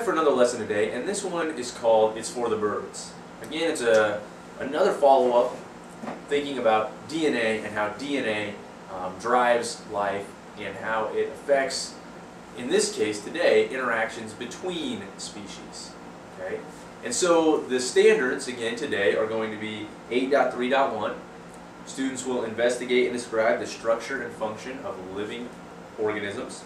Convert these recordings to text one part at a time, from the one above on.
back for another lesson today, and this one is called It's for the Birds. Again, it's another follow-up thinking about DNA and how DNA drives life and how it affects, in this case today, interactions between species. Okay? And so the standards, again, today are going to be 8.3.1. Students will investigate and describe the structure and function of living organisms.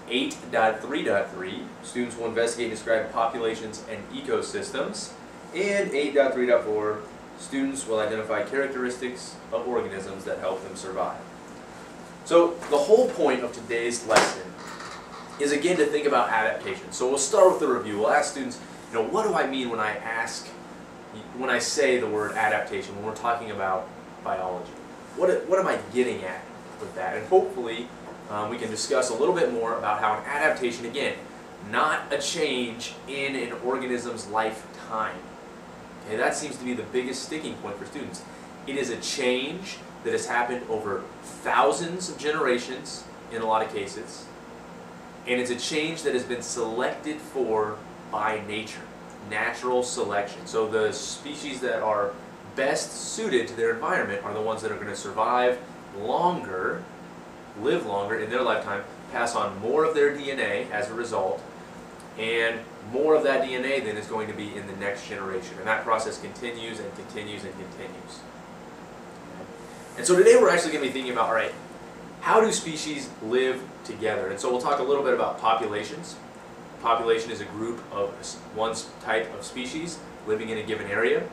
8.3.3, students will investigate and describe populations and ecosystems. And 8.3.4, students will identify characteristics of organisms that help them survive. So the whole point of today's lesson is again to think about adaptation. So we'll start with the review. We'll ask students, what do I mean when I say the word adaptation, when we're talking about biology? What am I getting at with that? And hopefully we can discuss a little bit more about how an adaptation, again, not a change in an organism's lifetime. Okay, that seems to be the biggest sticking point for students. It is a change that has happened over thousands of generations in a lot of cases, and it's a change that has been selected for by nature, natural selection. So the species that are best suited to their environment are the ones that are going to survive longer, live longer in their lifetime, pass on more of their DNA as a result, and more of that DNA then is going to be in the next generation. And that process continues and continues and continues. And so today we're actually going to be thinking about, all right, how do species live together? And so we'll talk a little bit about populations. Population is a group of one type of species living in a given area.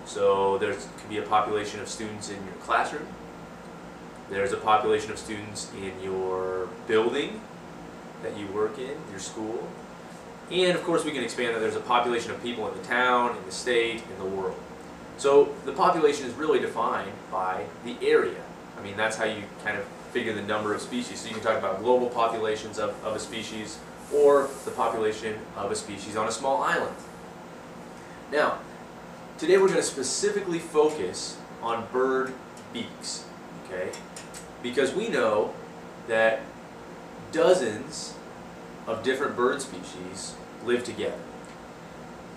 So there could be a population of students in your classroom. There's a population of students in your building that you work in, your school. And of course we can expand that there's a population of people in the town, in the state, in the world. So the population is really defined by the area. I mean, that's how you kind of figure the number of species. So you can talk about global populations of a species or the population of a species on a small island. Now, today we're going to specifically focus on bird beaks, okay? Because we know that dozens of different bird species live together.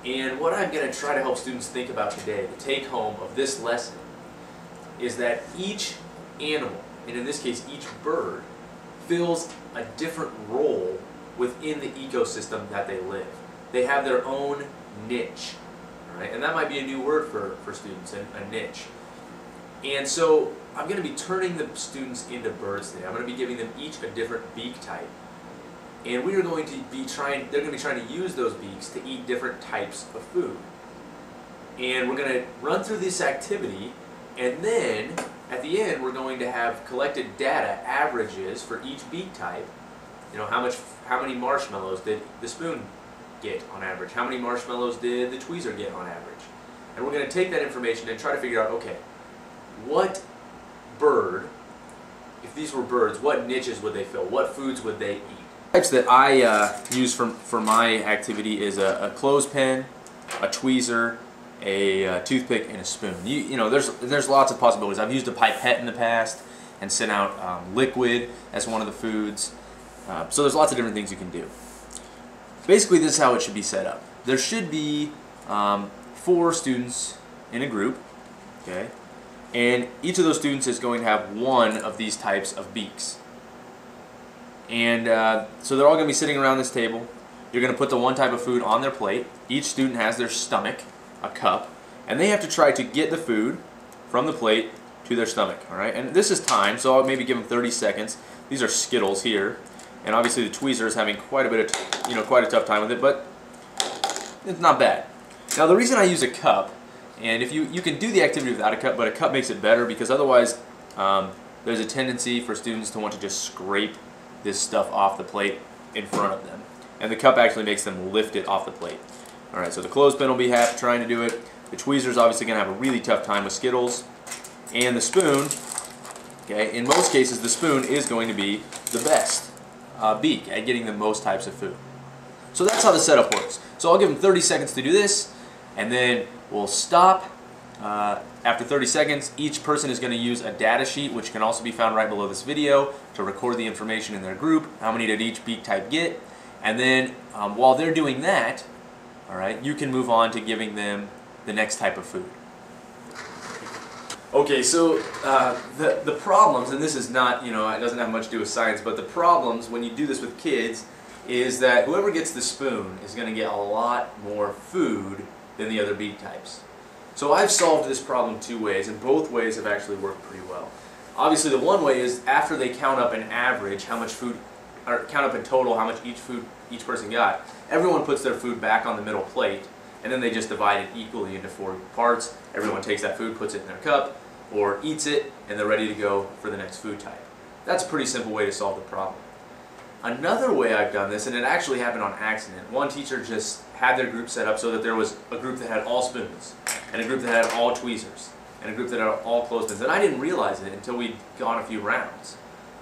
And what I'm going to try to help students think about today, the take home of this lesson, is that each animal, and in this case each bird, fills a different role within the ecosystem that they live. They have their own niche, right? And that might be a new word for students, a niche. And so I'm going to be turning the students into birds today. I'm going to be giving them each a different beak type. And we are going to be they're going to be trying to use those beaks to eat different types of food. And we're going to run through this activity, and then at the end we're going to have collected data, averages for each beak type. How many marshmallows did the spoon get on average? How many marshmallows did the tweezer get on average? And we're going to take that information and try to figure out, okay, what bird, if these were birds, what niches would they fill? What foods would they eat? Types that I use for my activity is a clothespin, a tweezer, a toothpick, and a spoon. There's lots of possibilities. I've used a pipette in the past and sent out liquid as one of the foods. So there's lots of different things you can do. Basically, this is how it should be set up. There should be 4 students in a group, okay? And each of those students is going to have one of these types of beaks. And so they're all going to be sitting around this table. You're going to put the one type of food on their plate. Each student has their stomach, a cup, and they have to try to get the food from the plate to their stomach. All right, and this is timed, so I'll maybe give them 30 seconds. These are Skittles here, and obviously the tweezer is having quite a tough time with it, but it's not bad. Now the reason I use a cup, and if you can do the activity without a cup, but a cup makes it better because otherwise there's a tendency for students to want to just scrape this stuff off the plate in front of them. And the cup actually makes them lift it off the plate. Alright, so the clothespin will be trying to do it. The tweezer's obviously going to have a really tough time with Skittles. And the spoon, okay, in most cases the spoon is going to be the best beak at getting the most types of food. So that's how the setup works. So I'll give them 30 seconds to do this, and then we'll stop. After 30 seconds, each person is going to use a data sheet, which can also be found right below this video, to record the information in their group. How many did each beak type get? And then while they're doing that, all right, you can move on to giving them the next type of food. Okay, so the problems, and this is not, it doesn't have much to do with science, but the problems when you do this with kids is that whoever gets the spoon is going to get a lot more food than the other beak types. So I've solved this problem two ways, and both ways have actually worked pretty well. Obviously, the one way is after they count up an average, how much food, or count up in total how much each person got, everyone puts their food back on the middle plate, and then they just divide it equally into 4 parts. Everyone takes that food, puts it in their cup, or eats it, and they're ready to go for the next food type. That's a pretty simple way to solve the problem. Another way I've done this, and it actually happened on accident, one teacher just had their group set up so that there was a group that had all spoons, and a group that had all tweezers, and a group that had all clothespins, and I didn't realize it until we'd gone a few rounds.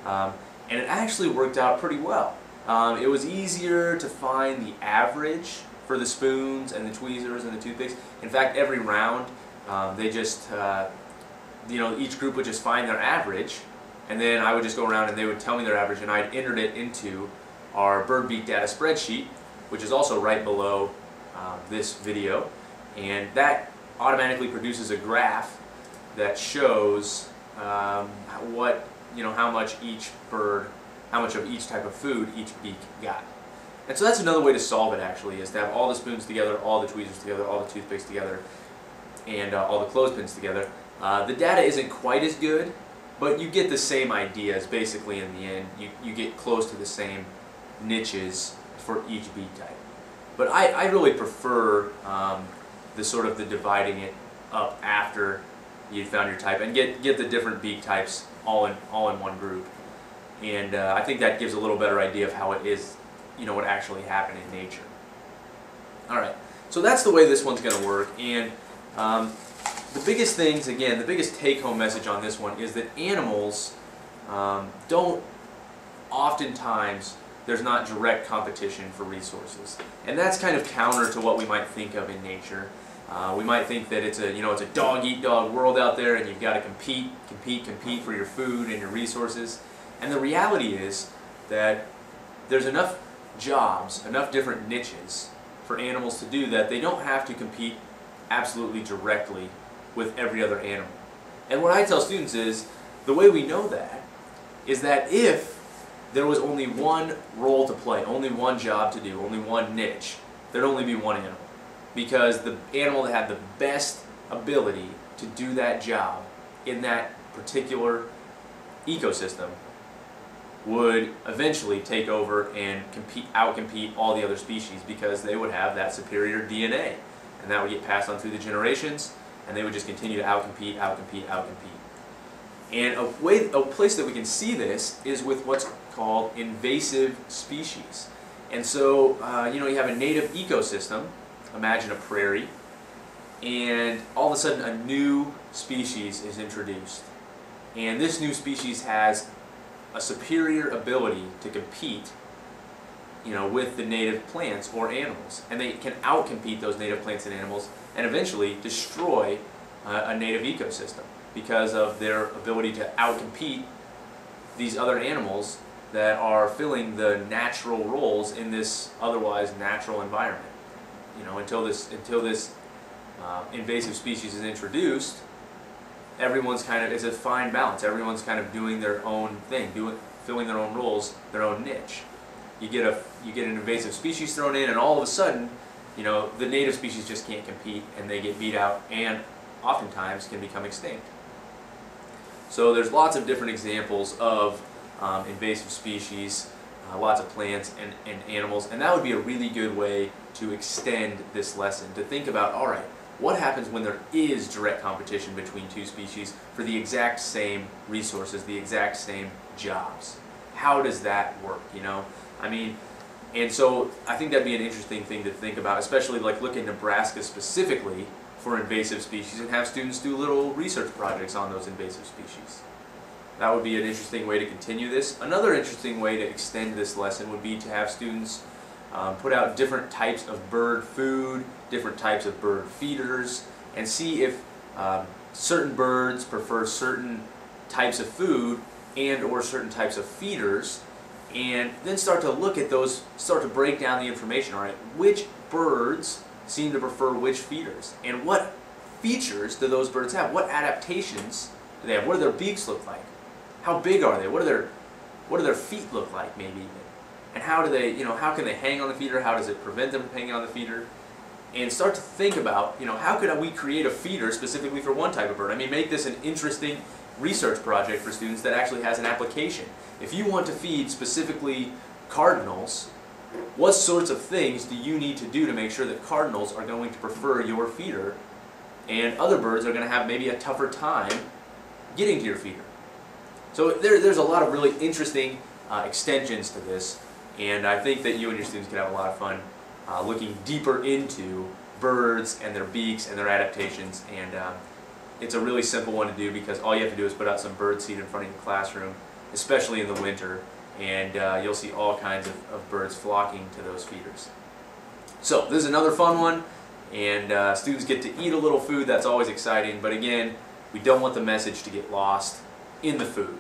And it actually worked out pretty well. It was easier to find the average for the spoons and the tweezers and the toothpicks. In fact, every round, they just each group would just find their average, and then I would just go around and they would tell me their average, and I'd enter it into our bird beak data spreadsheet, which is also right below this video, and that automatically produces a graph that shows how much each bird, how much of each type of food each beak got. And so that's another way to solve it, actually, is to have all the spoons together, all the tweezers together, all the toothpicks together, and all the clothespins together. The data isn't quite as good, but you get the same ideas basically in the end. You get close to the same niches for each beak type. But I really prefer the dividing it up after you found your type and get the different beak types all in one group. And I think that gives a little better idea of how it is, what actually happened in nature. Alright, so that's the way this one's going to work. And the biggest things, again, the biggest take-home message on this one is that animals oftentimes, there's not direct competition for resources. And that's kind of counter to what we might think of in nature. We might think that it's a dog-eat-dog world out there, and you've got to compete for your food and your resources. And the reality is that there's enough jobs, enough different niches for animals to do that they don't have to compete absolutely directly with every other animal. And what I tell students is, the way we know that is that if there was only one role to play, only one job to do, only one niche, there'd only be one animal. Because the animal that had the best ability to do that job in that particular ecosystem would eventually take over and outcompete all the other species, because they would have that superior DNA. And that would get passed on through the generations, and they would just continue to outcompete. And a place that we can see this is with what's called invasive species. And so, you have a native ecosystem, imagine a prairie, and all of a sudden a new species is introduced. And this new species has a superior ability to compete, with the native plants or animals. And they can outcompete those native plants and animals and eventually destroy a native ecosystem because of their ability to outcompete these other animals that are filling the natural roles in this otherwise natural environment. Until this invasive species is introduced, everyone's it's a fine balance. Everyone's kind of doing their own thing, filling their own roles, their own niche. You get an invasive species thrown in, and all of a sudden, the native species just can't compete, and they get beat out, and oftentimes can become extinct. So there's lots of different examples of invasive species, lots of plants and animals, and that would be a really good way to extend this lesson, to think about, all right, what happens when there is direct competition between two species for the exact same resources, the exact same jobs? How does that work, And so I think that'd be an interesting thing to think about, especially look in Nebraska specifically for invasive species and have students do little research projects on those invasive species. That would be an interesting way to continue this. Another interesting way to extend this lesson would be to have students put out different types of bird food, different types of bird feeders, and see if certain birds prefer certain types of food and or certain types of feeders, and then start to look at those, start to break down the information. All right, which birds seem to prefer which feeders, and what features do those birds have? What adaptations do they have? What do their beaks look like? How big are they? What do their feet look like, maybe even? And how do they, how can they hang on the feeder? How does it prevent them from hanging on the feeder? And start to think about, how could we create a feeder specifically for one type of bird? I mean, make this an interesting research project for students that actually has an application. If you want to feed specifically cardinals, what sorts of things do you need to do to make sure that cardinals are going to prefer your feeder and other birds are going to have maybe a tougher time getting to your feeder? So there's a lot of really interesting extensions to this, and I think that you and your students can have a lot of fun looking deeper into birds and their beaks and their adaptations. And it's a really simple one to do, because all you have to do is put out some bird seed in front of your classroom, especially in the winter, and you'll see all kinds of birds flocking to those feeders. So this is another fun one, and students get to eat a little food. That's always exciting, but again, we don't want the message to get lost in the food.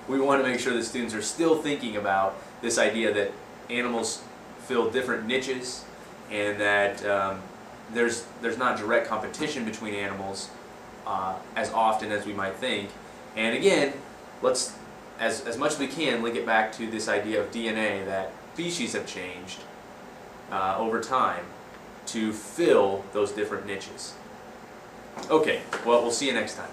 We want to make sure that students are still thinking about this idea that animals fill different niches, and that there's not direct competition between animals as often as we might think. And again, let's, as much as we can, link it back to this idea of DNA, that species have changed over time to fill those different niches. Okay, well, we'll see you next time.